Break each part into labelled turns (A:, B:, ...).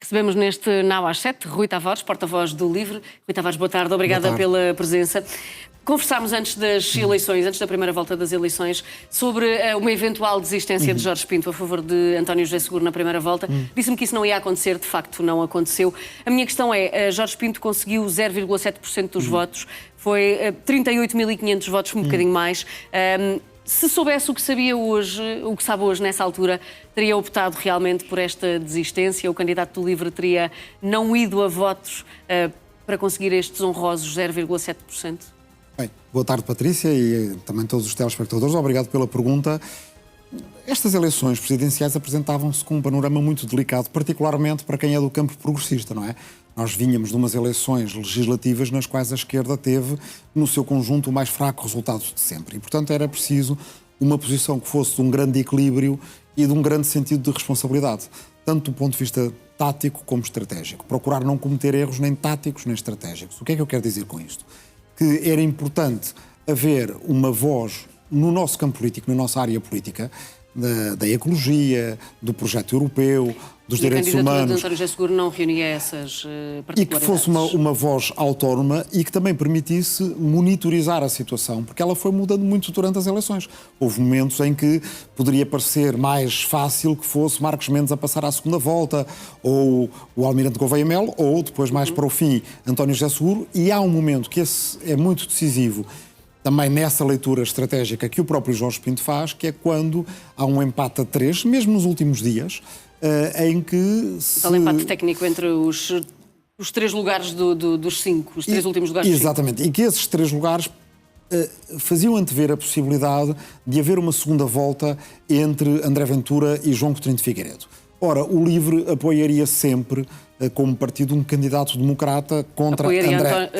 A: Recebemos neste Now às 7, Rui Tavares, porta-voz do LIVRE. Rui Tavares, boa tarde, obrigada pela presença. Conversámos antes das eleições, antes da primeira volta das eleições, sobre uma eventual desistência de Jorge Pinto a favor de António José Seguro na primeira volta. Disse-me que isso não ia acontecer, de facto não aconteceu. A minha questão é, Jorge Pinto conseguiu 0,7% dos votos, foi 38.500 votos, um bocadinho mais. Se soubesse o que sabia hoje, o que sabe hoje nessa altura, teria optado realmente por esta desistência? O candidato do LIVRE teria não ido a votos para conseguir estes honrosos 0,7%?
B: Bem, boa tarde, Patrícia, e também todos os telespectadores. Obrigado pela pergunta. Estas eleições presidenciais apresentavam-se com um panorama muito delicado, particularmente para quem é do campo progressista, não é? Nós vínhamos de umas eleições legislativas nas quais a esquerda teve, no seu conjunto, o mais fraco resultado de sempre. E, portanto, era preciso uma posição que fosse de um grande equilíbrio e de um grande sentido de responsabilidade, tanto do ponto de vista tático como estratégico. Procurar não cometer erros nem táticos nem estratégicos. O que é que eu quero dizer com isto? Que era importante haver uma voz no nosso campo político, na nossa área política, da ecologia, do projeto europeu, dos direitos humanos.
A: A candidatura de António José Seguro não reunia essas particularidades.
B: E que fosse uma voz autónoma e que também permitisse monitorizar a situação, porque ela foi mudando muito durante as eleições. Houve momentos em que poderia parecer mais fácil que fosse Marcos Mendes a passar à segunda volta, ou o Almirante Gouveia Melo, ou depois mais para o fim António José Seguro, e há um momento que esse é muito decisivo também nessa leitura estratégica que o próprio Jorge Pinto faz, que é quando há um empate a 3, mesmo nos últimos dias, em que
A: se... empate técnico entre os 3 lugares dos 5, os 3 últimos lugares dos 5.
B: Exatamente, e que esses 3 lugares faziam antever a possibilidade de haver uma segunda volta entre André Ventura e João Coutinho de Figueiredo. Ora, o LIVRE apoiaria sempre, como partido, um candidato democrata contra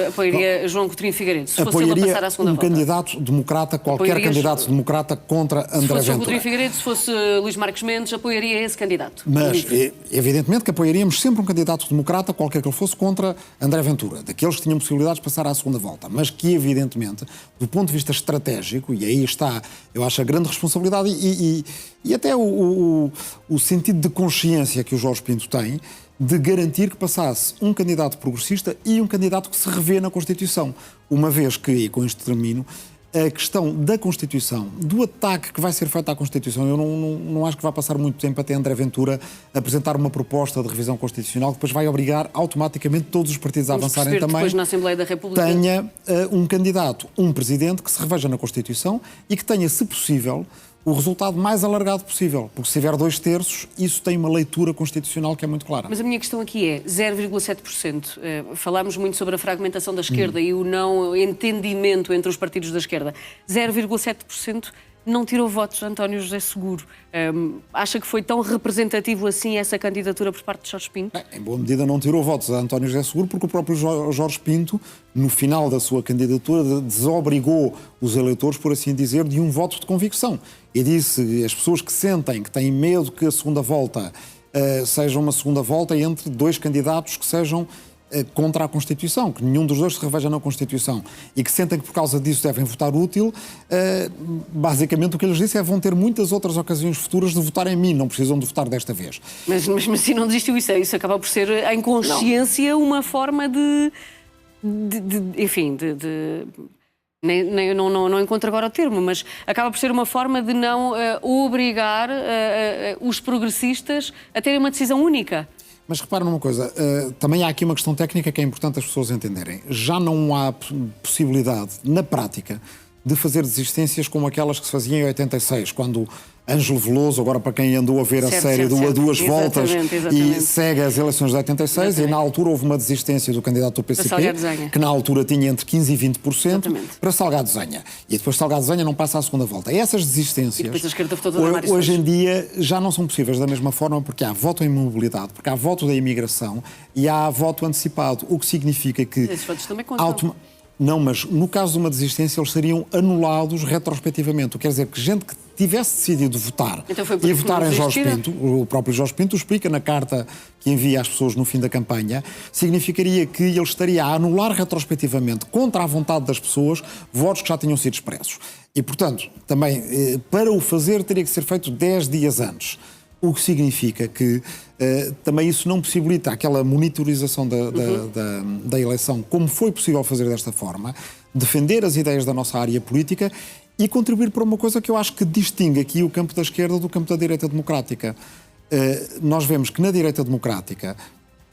A: apoiaria João Coutinho de Figueiredo, se fosse ele a passar à segunda volta.
B: Candidato democrata, qualquer candidato democrata contra André Ventura.
A: Se fosse João Coutinho de Figueiredo, se fosse Luís Marques Mendes, apoiaria esse candidato.
B: Mas, evidentemente, que apoiaríamos sempre um candidato democrata, qualquer que ele fosse, contra André Ventura, daqueles que tinham possibilidades de passar à segunda volta. Mas que, evidentemente, do ponto de vista estratégico, e aí está, eu acho, a grande responsabilidade e até o sentido de consciência que o Jorge Pinto tem, de garantir que passasse um candidato progressista e um candidato que se revê na Constituição. Uma vez que, e com isto termino, a questão da Constituição, do ataque que vai ser feito à Constituição, eu não acho que vai passar muito tempo até André Ventura apresentar uma proposta de revisão constitucional que depois vai obrigar automaticamente todos os partidos a avançarem também.
A: Depois na Assembleia da República
B: tenha um candidato, um presidente que se reveja na Constituição e que tenha, se possível, o resultado mais alargado possível, porque se tiver 2/3, isso tem uma leitura constitucional que é muito clara.
A: Mas a minha questão aqui é 0,7%. Falámos muito sobre a fragmentação da esquerda e o não entendimento entre os partidos da esquerda. 0,7% não tirou votos a António José Seguro. Acha que foi tão representativo assim essa candidatura por parte de Jorge Pinto?
B: Bem, em boa medida não tirou votos a António José Seguro, porque o próprio Jorge Pinto, no final da sua candidatura, desobrigou os eleitores, por assim dizer, de um voto de convicção. E disse as pessoas que sentem, que têm medo que a segunda volta seja uma segunda volta entre 2 candidatos que sejam contra a Constituição, que nenhum dos 2 se reveja na Constituição e que sentem que por causa disso devem votar útil, basicamente o que eles disse é que vão ter muitas outras ocasiões futuras de votar em mim, não precisam de votar desta vez.
A: Mas se não desistiu, isso acaba por ser, em consciência, uma forma não encontro agora o termo, mas acaba por ser uma forma de não obrigar os progressistas a terem uma decisão única.
B: Mas repara numa coisa, também há aqui uma questão técnica que é importante as pessoas entenderem. Já não há possibilidade, na prática, de fazer desistências como aquelas que se faziam em 86, quando Ângelo Veloso, agora para quem andou a ver a série a 2 voltas e segue as eleições de 86, e na altura houve uma desistência do candidato do PCP, que na altura tinha entre 15% e 20%, para Salgado Zenha. E depois Salgado Zenha não passa à segunda volta. E essas desistências, hoje em dia, já não são possíveis da mesma forma, porque há voto em mobilidade, porque há voto da imigração e há voto antecipado, o que significa que...
A: Esses votos também contam.
B: Não, mas no caso de uma desistência eles seriam anulados retrospectivamente. Quer dizer que gente que tivesse decidido votar e votar em Jorge Pinto, o próprio Jorge Pinto explica na carta que envia às pessoas no fim da campanha, significaria que ele estaria a anular retrospectivamente, contra a vontade das pessoas, votos que já tinham sido expressos. E, portanto, também, para o fazer, teria que ser feito 10 dias antes. O que significa que também isso não possibilita aquela monitorização da eleição, como foi possível fazer desta forma, defender as ideias da nossa área política e contribuir para uma coisa que eu acho que distingue aqui o campo da esquerda do campo da direita democrática. Nós vemos que na direita democrática,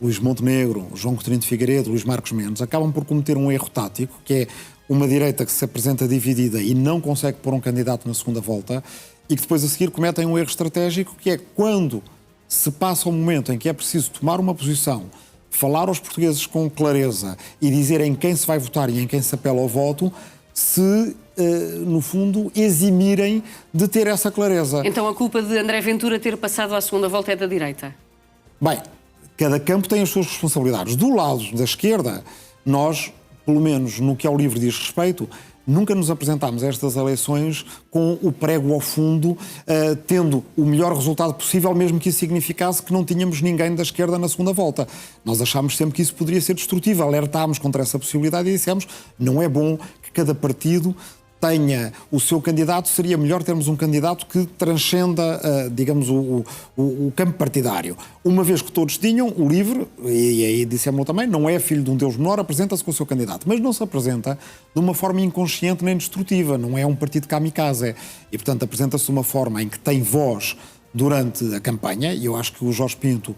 B: Luís Montenegro, João Coutinho de Figueiredo, Luís Marcos Mendes, acabam por cometer um erro tático, que é uma direita que se apresenta dividida e não consegue pôr um candidato na segunda volta, e que depois a seguir cometem um erro estratégico, que é quando se passa o momento em que é preciso tomar uma posição, falar aos portugueses com clareza e dizer em quem se vai votar e em quem se apela ao voto, se, no fundo, eximirem de ter essa clareza.
A: Então a culpa de André Ventura ter passado à segunda volta é da direita?
B: Bem, cada campo tem as suas responsabilidades. Do lado da esquerda, nós, pelo menos no que ao LIVRE diz respeito, nunca nos apresentámos a estas eleições com o prego ao fundo, tendo o melhor resultado possível, mesmo que isso significasse que não tínhamos ninguém da esquerda na segunda volta. Nós achámos sempre que isso poderia ser destrutivo, alertámos contra essa possibilidade e dissemos não é bom que cada partido tenha o seu candidato, seria melhor termos um candidato que transcenda, digamos, o campo partidário. Uma vez que todos tinham, o LIVRE, e aí dissemos também, não é filho de um Deus menor, apresenta-se com o seu candidato, mas não se apresenta de uma forma inconsciente nem destrutiva, não é um partido kamikaze. E, portanto, apresenta-se de uma forma em que tem voz durante a campanha, e eu acho que o Jorge Pinto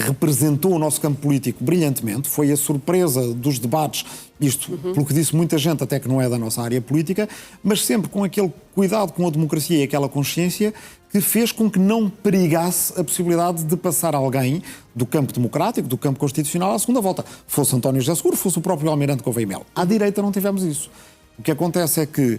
B: representou o nosso campo político brilhantemente, foi a surpresa dos debates, isto pelo que disse muita gente até que não é da nossa área política, mas sempre com aquele cuidado com a democracia e aquela consciência que fez com que não perigasse a possibilidade de passar alguém do campo democrático, do campo constitucional à segunda volta, fosse António José Seguro, fosse o próprio Almirante Gouveia Melo. À direita não tivemos isso. O que acontece é que,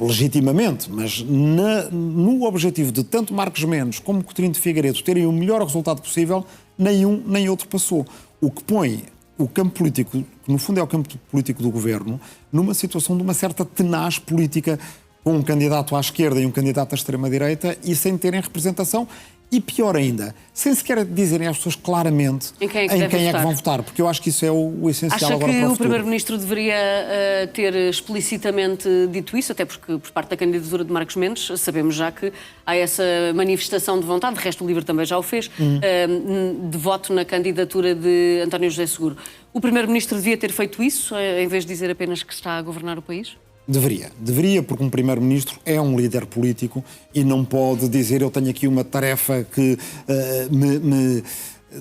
B: legitimamente, mas no objetivo de tanto Marcos Mendes como Coutinho de Figueiredo terem o melhor resultado possível, nem um nem outro passou. O que põe o campo político, que no fundo é o campo político do governo, numa situação de uma certa tenaz política, com um candidato à esquerda e um candidato à extrema-direita e sem terem representação. E pior ainda, sem sequer dizerem às pessoas claramente em quem é que vão votar, porque eu acho que isso é o essencial
A: Acha
B: agora para o futuro.
A: Acha que o Primeiro-Ministro deveria ter explicitamente dito isso, até porque por parte da candidatura de Marcos Mendes sabemos já que há essa manifestação de vontade, de resto o LIVRE também já o fez, de voto na candidatura de António José Seguro. O Primeiro-Ministro devia ter feito isso, em vez de dizer apenas que está a governar o país? Deveria, porque um Primeiro-Ministro é um líder político e não pode dizer eu tenho aqui uma tarefa que de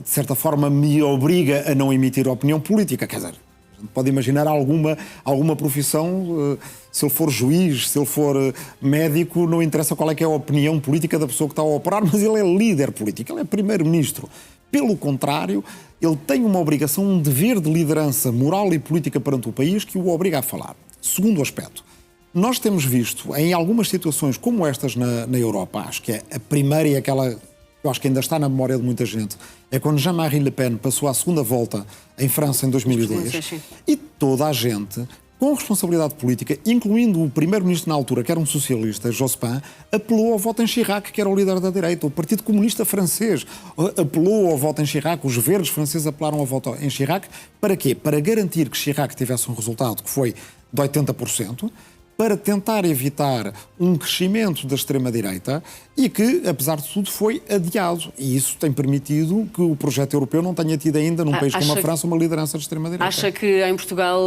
A: certa forma me obriga a não emitir opinião política. Quer dizer, a gente pode imaginar alguma profissão, se ele for juiz, se ele for médico, não interessa qual é que é a opinião política da pessoa que está a operar, mas ele é líder político, ele é Primeiro-Ministro. Pelo contrário, ele tem uma obrigação, um dever de liderança moral e política perante o país que o obriga a falar. Segundo aspecto, nós temos visto em algumas situações como estas na Europa, acho que é a primeira e aquela que eu acho que ainda está na memória de muita gente, é quando Jean-Marie Le Pen passou à segunda volta em França em 2002 e toda a gente, com responsabilidade política, incluindo o primeiro-ministro na altura, que era um socialista, Jospin, apelou ao voto em Chirac, que era o líder da direita. O Partido Comunista Francês apelou ao voto em Chirac, os verdes franceses apelaram ao voto em Chirac. Para quê? Para garantir que Chirac tivesse um resultado que foi de 80%, para tentar evitar um crescimento da extrema-direita e que, apesar de tudo, foi adiado. E isso tem permitido que o projeto europeu não tenha tido ainda, num país como a França, uma liderança de extrema-direita. Acha que em Portugal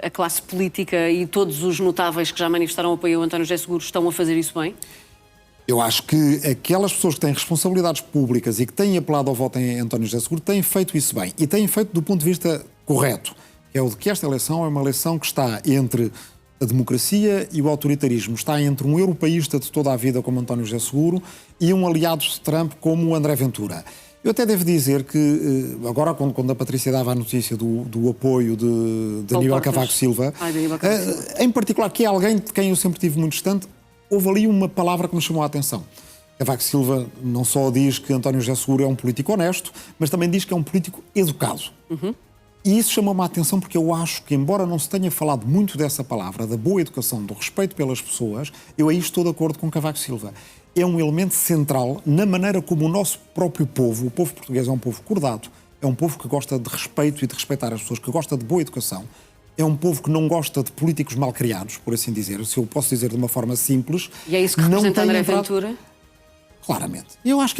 A: a classe política e todos os notáveis que já manifestaram apoio ao António José Seguro estão a fazer isso bem?
B: Eu acho que aquelas pessoas que têm responsabilidades públicas e que têm apelado ao voto em António José Seguro têm feito isso bem. E têm feito do ponto de vista correto. É o de que esta eleição é uma eleição que está entre a democracia e o autoritarismo. Está entre um europeísta de toda a vida como António José Seguro e um aliado de Trump como o André Ventura. Eu até devo dizer que, agora quando a Patrícia dava a notícia do apoio de Aníbal Cavaco Silva, em particular, que é alguém de quem eu sempre tive muito distante, houve ali uma palavra que me chamou a atenção. Cavaco Silva não só diz que António José Seguro é um político honesto, mas também diz que é um político educado. E isso chamou-me a atenção porque eu acho que, embora não se tenha falado muito dessa palavra, da boa educação, do respeito pelas pessoas, eu aí estou de acordo com Cavaco Silva. É um elemento central na maneira como o nosso próprio povo, o povo português, é um povo cordado, é um povo que gosta de respeito e de respeitar as pessoas, que gosta de boa educação, é um povo que não gosta de políticos mal criados, por assim dizer, se eu posso dizer de uma forma simples.
A: E é isso que representa André Ventura?
B: Claramente. Eu acho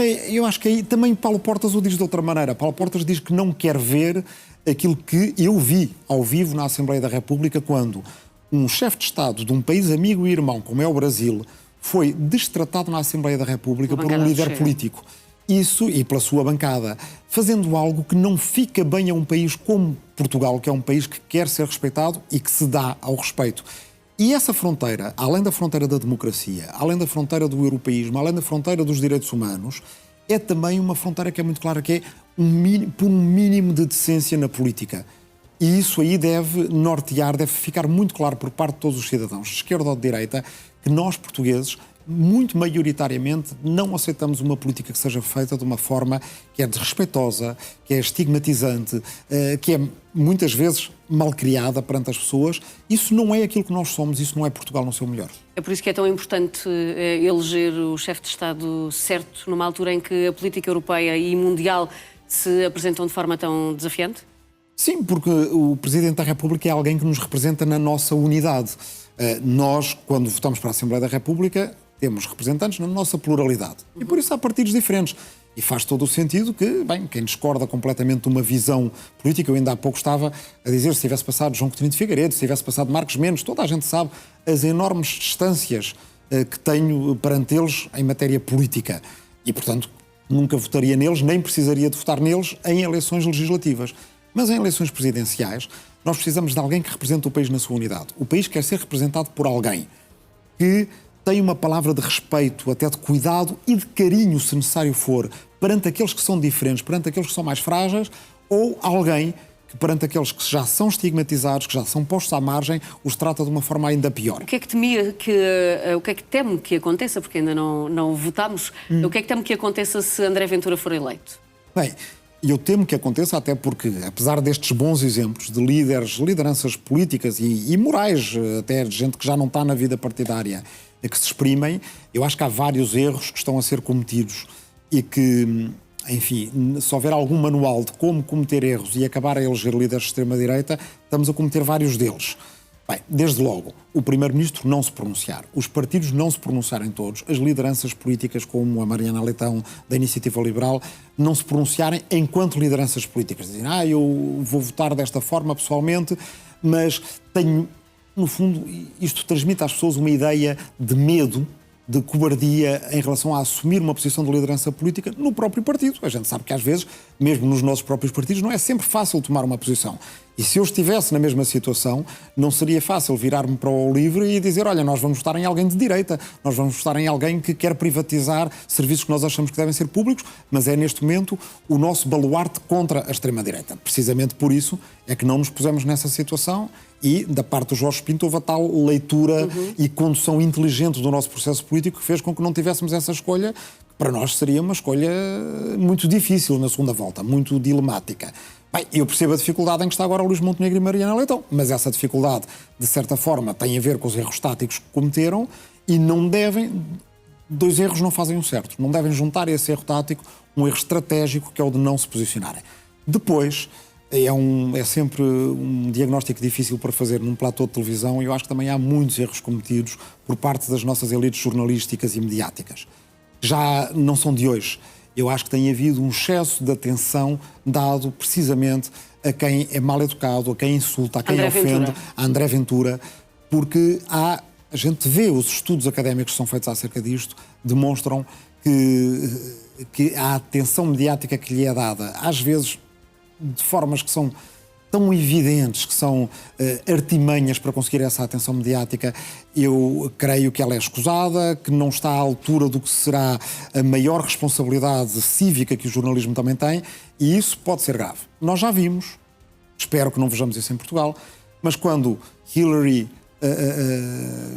B: que aí também Paulo Portas o diz de outra maneira. Paulo Portas diz que não quer ver aquilo que eu vi ao vivo na Assembleia da República quando um chefe de Estado de um país amigo e irmão, como é o Brasil, foi destratado na Assembleia da República por um líder político. Isso, e pela sua bancada, fazendo algo que não fica bem a um país como Portugal, que é um país que quer ser respeitado e que se dá ao respeito. E essa fronteira, além da fronteira da democracia, além da fronteira do europeísmo, além da fronteira dos direitos humanos, é também uma fronteira que é muito clara, que é por um mínimo de decência na política. E isso aí deve nortear, deve ficar muito claro por parte de todos os cidadãos, de esquerda ou de direita, que nós, portugueses, muito maioritariamente, não aceitamos uma política que seja feita de uma forma que é desrespeitosa, que é estigmatizante, que é muitas vezes mal criada perante as pessoas. Isso não é aquilo que nós somos, isso não é Portugal no seu melhor.
A: É por isso que é tão importante eleger o chefe de Estado certo, numa altura em que a política europeia e mundial se apresentam de forma tão desafiante?
B: Sim, porque o Presidente da República é alguém que nos representa na nossa unidade. Nós, quando votamos para a Assembleia da República, temos representantes na nossa pluralidade. E por isso há partidos diferentes. E faz todo o sentido que, bem, quem discorda completamente de uma visão política, eu ainda há pouco estava a dizer, se tivesse passado João Coutinho de Figueiredo, se tivesse passado Marcos Mendes, toda a gente sabe as enormes distâncias que tenho perante eles em matéria política. E, portanto, nunca votaria neles, nem precisaria de votar neles em eleições legislativas. Mas em eleições presidenciais, nós precisamos de alguém que represente o país na sua unidade. O país quer ser representado por alguém que tem uma palavra de respeito, até de cuidado e de carinho, se necessário for, perante aqueles que são diferentes, perante aqueles que são mais frágeis, ou alguém que, perante aqueles que já são estigmatizados, que já são postos à margem, os trata de uma forma ainda pior.
A: O que é que o que é que teme que aconteça, porque ainda não votámos, o que é que teme que aconteça se André Ventura for eleito?
B: Bem, eu temo que aconteça, até porque, apesar destes bons exemplos de lideranças políticas e morais, até de gente que já não está na vida partidária, que se exprimem, eu acho que há vários erros que estão a ser cometidos e que, enfim, se houver algum manual de como cometer erros e acabar a eleger líderes de extrema-direita, estamos a cometer vários deles. Bem, desde logo, o Primeiro-Ministro não se pronunciar, os partidos não se pronunciarem todos, as lideranças políticas como a Mariana Leitão da Iniciativa Liberal não se pronunciarem enquanto lideranças políticas. Dizem, eu vou votar desta forma pessoalmente, mas tenho... No fundo, isto transmite às pessoas uma ideia de medo, de cobardia em relação a assumir uma posição de liderança política no próprio partido. A gente sabe que às vezes, mesmo nos nossos próprios partidos, não é sempre fácil tomar uma posição. E se eu estivesse na mesma situação, não seria fácil virar-me para o LIVRE e dizer, olha, nós vamos votar em alguém de direita, nós vamos votar em alguém que quer privatizar serviços que nós achamos que devem ser públicos, mas é neste momento o nosso baluarte contra a extrema-direita. Precisamente por isso é que não nos pusemos nessa situação e, da parte do Jorge Pinto, houve a tal leitura e condução inteligente do nosso processo político que fez com que não tivéssemos essa escolha, que para nós seria uma escolha muito difícil na segunda volta, muito dilemática. Bem, eu percebo a dificuldade em que está agora o Luís Montenegro e Mariana Leitão, mas essa dificuldade, de certa forma, tem a ver com os erros táticos que cometeram e não devem... Dois erros não fazem um certo. Não devem juntar esse erro tático um erro estratégico, que é o de não se posicionarem. Depois... É sempre um diagnóstico difícil para fazer num platô de televisão e eu acho que também há muitos erros cometidos por parte das nossas elites jornalísticas e mediáticas. Já não são de hoje. Eu acho que tem havido um excesso de atenção dado precisamente a quem é mal educado, a quem insulta, a quem ofende, a André Ventura, porque a gente vê os estudos académicos que são feitos acerca disto, demonstram que a atenção mediática que lhe é dada, às vezes de formas que são tão evidentes, que são artimanhas para conseguir essa atenção mediática, eu creio que ela é escusada, que não está à altura do que será a maior responsabilidade cívica que o jornalismo também tem, e isso pode ser grave. Nós já vimos, espero que não vejamos isso em Portugal, mas quando Hillary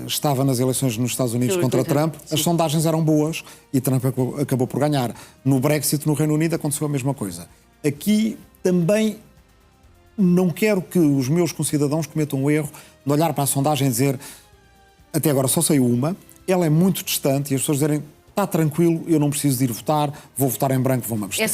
B: estava nas eleições nos Estados Unidos contra Trump, as sondagens eram boas e Trump acabou por ganhar. No Brexit, no Reino Unido, aconteceu a mesma coisa. Aqui também não quero que os meus concidadãos cometam o erro de olhar para a sondagem e dizer até agora só saiu uma, ela é muito distante e as pessoas dizerem está tranquilo, eu não preciso de ir votar, vou votar em branco, vou-me abster.